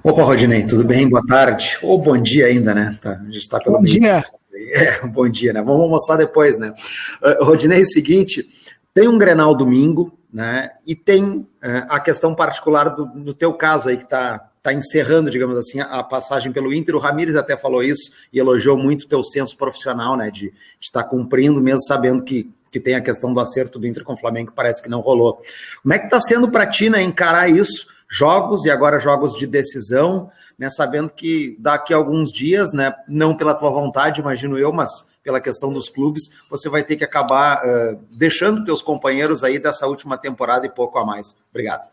Opa, Rodinei, tudo bem? Boa tarde. Ou bom dia ainda, né? A gente está pelo Bom dia. Bom dia, né? Vamos almoçar depois, né? Rodinei, é o seguinte, tem um Grenal domingo, né? E tem a questão particular no teu caso aí, que tá encerrando, digamos assim, a passagem pelo Inter. O Ramires até falou isso e elogiou muito o teu senso profissional, né? De estar cumprindo, mesmo sabendo que tem a questão do acerto do Inter com o Flamengo, que parece que não rolou. Como é que está sendo para ti, né, encarar isso? Jogos e agora jogos de decisão, né, sabendo que daqui a alguns dias, né, não pela tua vontade, imagino eu, mas pela questão dos clubes, você vai ter que acabar deixando teus companheiros aí dessa última temporada e pouco a mais. Obrigado.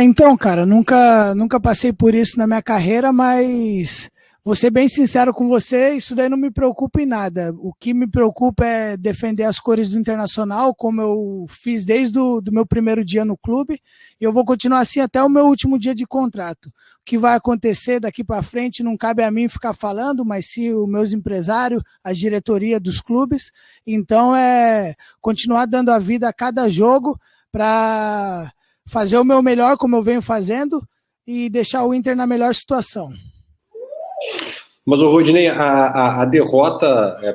Então, cara, nunca passei por isso na minha carreira, mas vou ser bem sincero com você, isso daí não me preocupa em nada. O que me preocupa é defender as cores do Internacional, como eu fiz desde do meu primeiro dia no clube, e eu vou continuar assim até o meu último dia de contrato. O que vai acontecer daqui para frente não cabe a mim ficar falando, mas sim os meus empresários, a diretoria dos clubes. Então é continuar dando a vida a cada jogo para fazer o meu melhor, como eu venho fazendo, e deixar o Inter na melhor situação. Mas, Rodinei, a derrota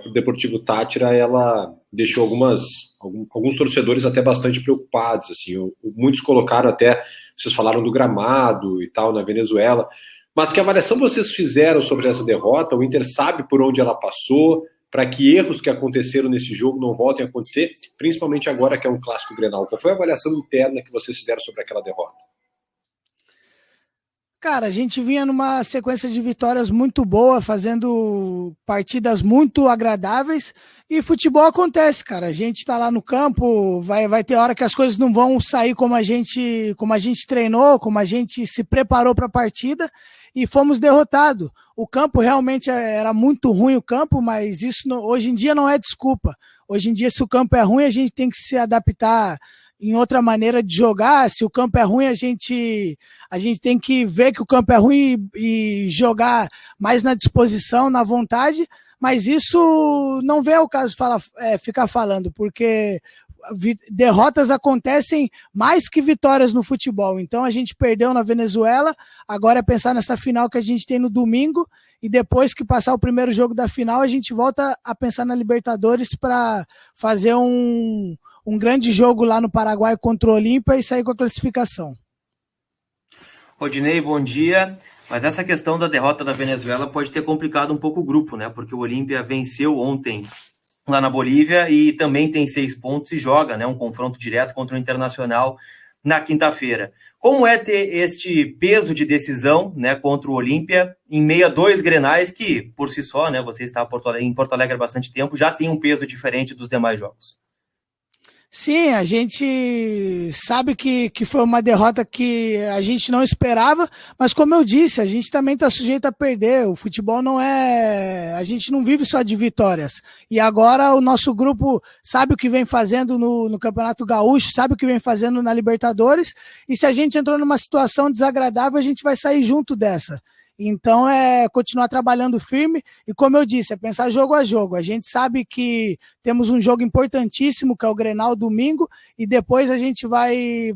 para o Deportivo Táchira, ela deixou alguns torcedores até bastante preocupados. Assim, muitos colocaram até, vocês falaram do gramado e tal, na Venezuela, mas que avaliação vocês fizeram sobre essa derrota? O Inter sabe por onde ela passou, para que erros que aconteceram nesse jogo não voltem a acontecer, principalmente agora que é um clássico Grenal. Qual foi a avaliação interna que vocês fizeram sobre aquela derrota? Cara, a gente vinha numa sequência de vitórias muito boa, fazendo partidas muito agradáveis, e futebol acontece, cara. A gente tá lá no campo, vai ter hora que as coisas não vão sair como a gente treinou, como a gente se preparou para a partida, e fomos derrotados. O campo realmente era muito ruim, o campo, mas isso hoje em dia não é desculpa. Hoje em dia, se o campo é ruim, a gente tem que se adaptar em outra maneira de jogar. Se o campo é ruim, a gente tem que ver que o campo é ruim e jogar mais na disposição, na vontade, mas isso não vem ao caso ficar falando, porque derrotas acontecem mais que vitórias no futebol. Então a gente perdeu na Venezuela, agora é pensar nessa final que a gente tem no domingo, e depois que passar o primeiro jogo da final, a gente volta a pensar na Libertadores para fazer um grande jogo lá no Paraguai contra o Olímpia e sair com a classificação. Rodinei, bom dia. Mas essa questão da derrota da Venezuela pode ter complicado um pouco o grupo, né? Porque o Olímpia venceu ontem lá na Bolívia e também tem 6 pontos e joga, né, um confronto direto contra o Internacional na quinta-feira. Como é ter este peso de decisão, né, contra o Olímpia em meio a 2 Grenais que, por si só, né, você está em Porto Alegre há bastante tempo, já tem um peso diferente dos demais jogos? Sim, a gente sabe que foi uma derrota que a gente não esperava, mas como eu disse, a gente também está sujeito a perder. O futebol não é... A gente não vive só de vitórias. E agora o nosso grupo sabe o que vem fazendo no Campeonato Gaúcho, sabe o que vem fazendo na Libertadores, e se a gente entrou numa situação desagradável, a gente vai sair junto dessa. Então é continuar trabalhando firme e, como eu disse, é pensar jogo a jogo. A gente sabe que temos um jogo importantíssimo, que é o Grenal domingo, e depois a gente vai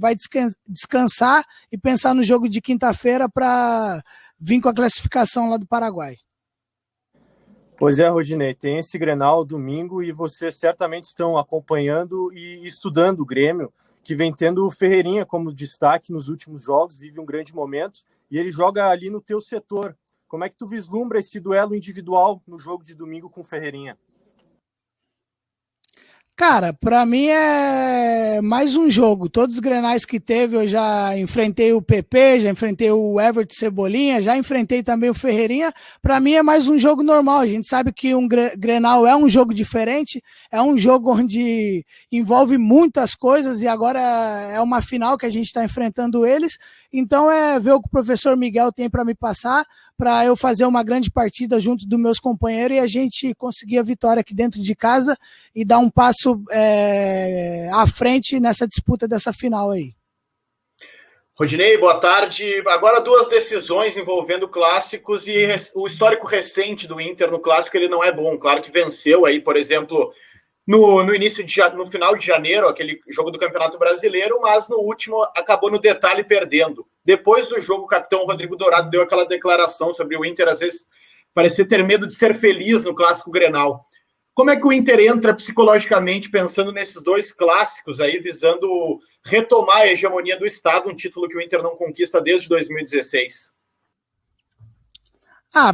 descansar e pensar no jogo de quinta-feira para vir com a classificação lá do Paraguai. Pois é, Rodinei, tem esse Grenal domingo e vocês certamente estão acompanhando e estudando o Grêmio, que vem tendo o Ferreirinha como destaque nos últimos jogos, vive um grande momento, e ele joga ali no teu setor. Como é que tu vislumbra esse duelo individual no jogo de domingo com o Ferreirinha? Cara, pra mim é mais um jogo. Todos os Grenais que teve, eu já enfrentei o PP, já enfrentei o Everton Cebolinha, já enfrentei também o Ferreirinha. Pra mim é mais um jogo normal. A gente sabe que um Grenal é um jogo diferente, é um jogo onde envolve muitas coisas e agora é uma final que a gente está enfrentando eles. Então é ver o que o professor Miguel tem para me passar, para eu fazer uma grande partida junto dos meus companheiros e a gente conseguir a vitória aqui dentro de casa e dar um passo à frente nessa disputa dessa final aí. Rodinei, boa tarde. Agora 2 decisões envolvendo clássicos e o histórico recente do Inter no clássico, ele não é bom. Claro que venceu aí, por exemplo, no final de janeiro, aquele jogo do Campeonato Brasileiro, mas no último acabou no detalhe perdendo. Depois do jogo, o capitão Rodrigo Dourado deu aquela declaração sobre o Inter, às vezes, parecer ter medo de ser feliz no Clássico Grenal. Como é que o Inter entra psicologicamente pensando nesses dois clássicos aí, visando retomar a hegemonia do Estado, um título que o Inter não conquista desde 2016?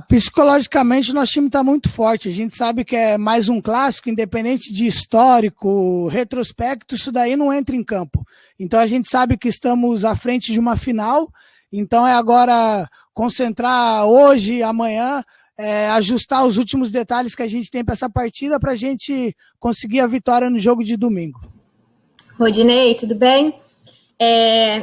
Psicologicamente o nosso time está muito forte. A gente sabe que é mais um clássico, independente de histórico, retrospecto, isso daí não entra em campo. Então a gente sabe que estamos à frente de uma final, então é agora concentrar hoje, amanhã, ajustar os últimos detalhes que a gente tem para essa partida para a gente conseguir a vitória no jogo de domingo. Rodinei, tudo bem?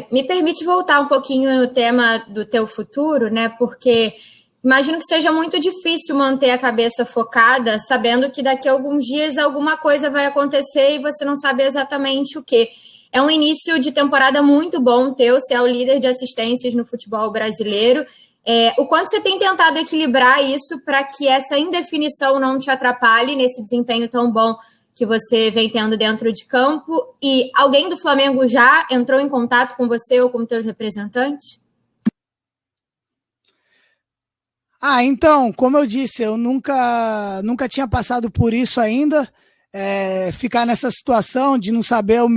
Me permite voltar um pouquinho no tema do teu futuro, né? Porque imagino que seja muito difícil manter a cabeça focada, sabendo que daqui a alguns dias alguma coisa vai acontecer e você não sabe exatamente o quê. É um início de temporada muito bom teu, você é o líder de assistências no futebol brasileiro. O quanto você tem tentado equilibrar isso para que essa indefinição não te atrapalhe nesse desempenho tão bom que você vem tendo dentro de campo? E alguém do Flamengo já entrou em contato com você ou com teus representantes? Então, como eu disse, eu nunca tinha passado por isso ainda, ficar nessa situação de não saber o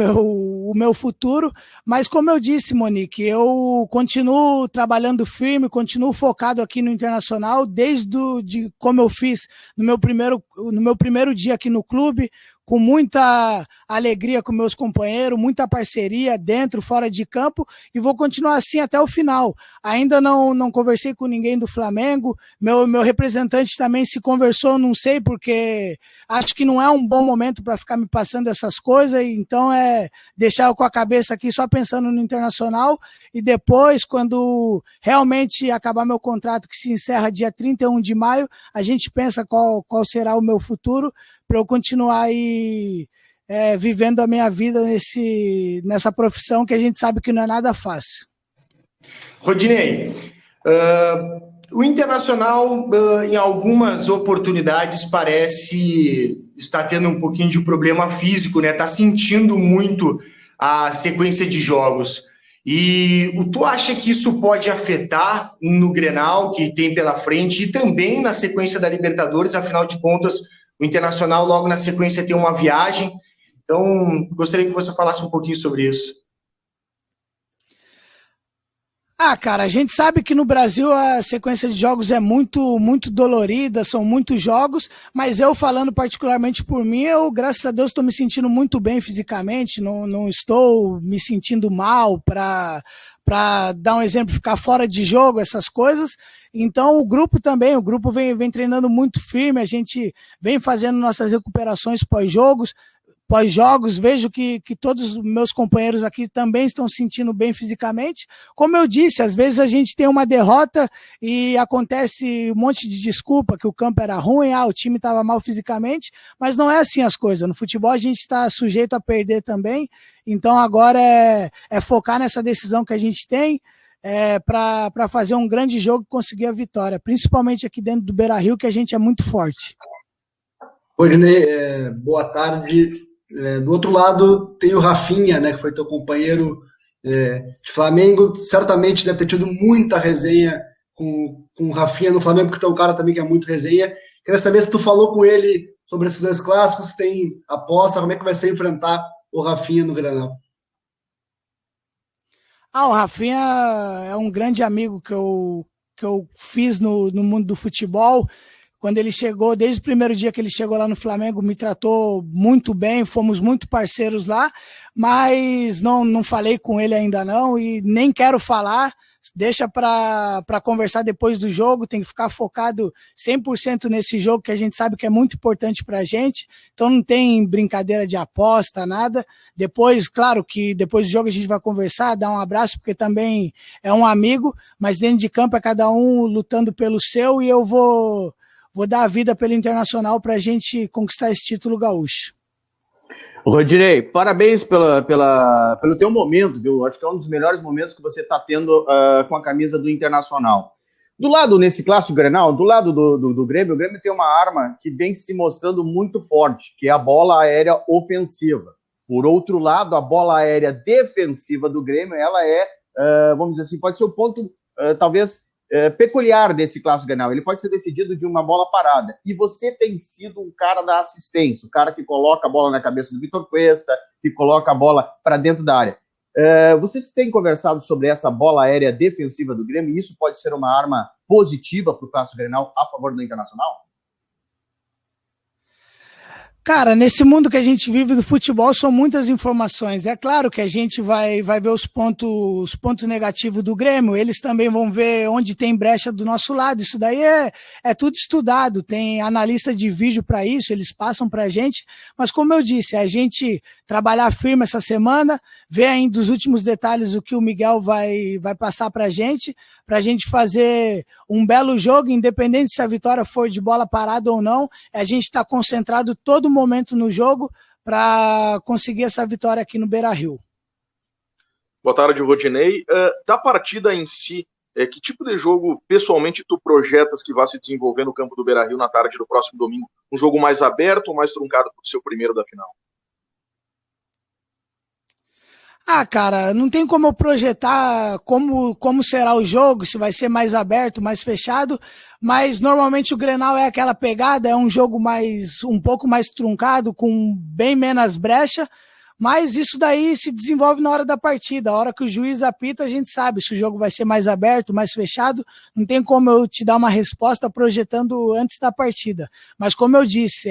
meu futuro, mas como eu disse, Monique, eu continuo trabalhando firme, continuo focado aqui no Internacional, desde como eu fiz no meu primeiro dia aqui no clube, com muita alegria com meus companheiros, muita parceria dentro, fora de campo, e vou continuar assim até o final. Ainda não conversei com ninguém do Flamengo, meu representante também se conversou, não sei, porque acho que não é um bom momento para ficar me passando essas coisas, então deixar eu com a cabeça aqui só pensando no Internacional, e depois, quando realmente acabar meu contrato, que se encerra dia 31 de maio, a gente pensa qual será o meu futuro, para eu continuar aí vivendo a minha vida nessa profissão que a gente sabe que não é nada fácil. Rodinei, o Internacional, em algumas oportunidades, parece estar tendo um pouquinho de problema físico, né? Está sentindo muito a sequência de jogos. E tu acha que isso pode afetar no Grenal, que tem pela frente, e também na sequência da Libertadores? Afinal de contas, o Internacional logo na sequência tem uma viagem. Então, gostaria que você falasse um pouquinho sobre isso. Cara, a gente sabe que no Brasil a sequência de jogos é muito, muito dolorida, são muitos jogos, mas eu falando particularmente por mim, eu, graças a Deus, estou me sentindo muito bem fisicamente, não estou me sentindo mal para dar um exemplo, ficar fora de jogo, essas coisas. Então o grupo vem treinando muito firme, a gente vem fazendo nossas recuperações pós-jogos, vejo que todos os meus companheiros aqui também estão se sentindo bem fisicamente. Como eu disse, às vezes a gente tem uma derrota e acontece um monte de desculpa, que o campo era ruim, o time estava mal fisicamente, mas não é assim as coisas. No futebol a gente está sujeito a perder também, então agora é focar nessa decisão que a gente tem, para fazer um grande jogo e conseguir a vitória, principalmente aqui dentro do Beira-Rio, que a gente é muito forte. Rodinei, boa tarde. Do outro lado tem o Rafinha, né, que foi teu companheiro de Flamengo, certamente deve ter tido muita resenha com o Rafinha no Flamengo, porque tu é um cara também que é muito resenha. Queria saber se tu falou com ele sobre esses dois clássicos, se tem aposta, como é que vai ser enfrentar o Rafinha no Grenal. O Rafinha é um grande amigo que eu fiz no mundo do futebol. Quando ele chegou, desde o primeiro dia que ele chegou lá no Flamengo, me tratou muito bem, fomos muito parceiros lá, mas não falei com ele ainda não e nem quero falar, deixa para conversar depois do jogo, tem que ficar focado 100% nesse jogo que a gente sabe que é muito importante para a gente, então não tem brincadeira de aposta, nada. Depois, claro que depois do jogo a gente vai conversar, dar um abraço, porque também é um amigo, mas dentro de campo é cada um lutando pelo seu e eu vou dar a vida pelo Internacional para a gente conquistar esse título gaúcho. Rodinei, parabéns pelo teu momento, viu? Acho que é um dos melhores momentos que você está tendo com a camisa do Internacional. Do lado, nesse clássico Grenal, do lado do Grêmio, o Grêmio tem uma arma que vem se mostrando muito forte, que é a bola aérea ofensiva. Por outro lado, a bola aérea defensiva do Grêmio, ela é vamos dizer assim, pode ser o ponto, talvez, peculiar desse Clássico Grenal. Ele pode ser decidido de uma bola parada. E você tem sido um cara da assistência, o cara que coloca a bola na cabeça do Vitor Cuesta, que coloca a bola para dentro da área. Vocês têm conversado sobre essa bola aérea defensiva do Grêmio, e isso pode ser uma arma positiva para o Clássico Grenal a favor do Internacional? Cara, nesse mundo que a gente vive do futebol, são muitas informações. É claro que a gente vai ver os pontos negativos do Grêmio, eles também vão ver onde tem brecha do nosso lado. Isso daí é tudo estudado, tem analista de vídeo para isso, eles passam para a gente. Mas como eu disse, a gente trabalhar firme essa semana, ver ainda os últimos detalhes o que o Miguel vai passar para a gente fazer um belo jogo, independente se a vitória for de bola parada ou não. A gente está concentrado todo momento no jogo para conseguir essa vitória aqui no Beira-Rio. Boa tarde, Rodinei. Da partida em si, que tipo de jogo, pessoalmente, tu projetas que vai se desenvolver no campo do Beira-Rio na tarde do próximo domingo? Um jogo mais aberto ou mais truncado para o seu primeiro da final? Cara, não tem como eu projetar como será o jogo, se vai ser mais aberto, mais fechado, mas normalmente o Grenal é aquela pegada, é um jogo um pouco mais truncado, com bem menos brecha, mas isso daí se desenvolve na hora da partida. A hora que o juiz apita, a gente sabe se o jogo vai ser mais aberto, mais fechado. Não tem como eu te dar uma resposta projetando antes da partida. Mas como eu disse,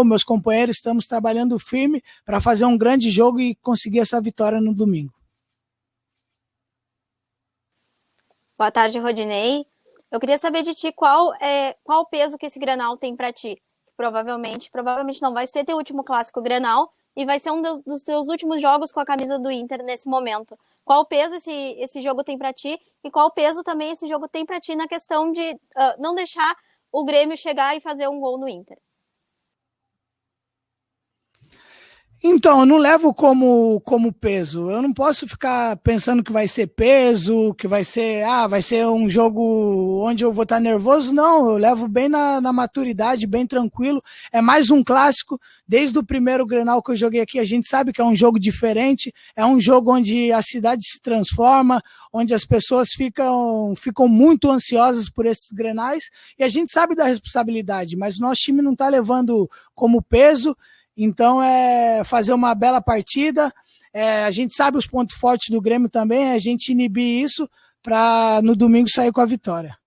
meus companheiros, estamos trabalhando firme para fazer um grande jogo e conseguir essa vitória no domingo. Boa tarde, Rodinei. Eu queria saber de ti qual o peso que esse Grenal tem para ti. Provavelmente não vai ser teu último clássico Grenal, e vai ser um dos teus últimos jogos com a camisa do Inter nesse momento. Qual peso esse jogo tem para ti e qual peso também esse jogo tem para ti na questão de não deixar o Grêmio chegar e fazer um gol no Inter? Então, eu não levo como peso. Eu não posso ficar pensando que vai ser peso, que vai ser um jogo onde eu vou estar nervoso. Não, eu levo bem na maturidade, bem tranquilo. É mais um clássico. Desde o primeiro Grenal que eu joguei aqui, a gente sabe que é um jogo diferente. É um jogo onde a cidade se transforma, onde as pessoas ficam muito ansiosas por esses Grenais. E a gente sabe da responsabilidade, mas o nosso time não está levando como peso. Então, fazer uma bela partida. A gente sabe os pontos fortes do Grêmio também, a gente inibir isso para no domingo sair com a vitória.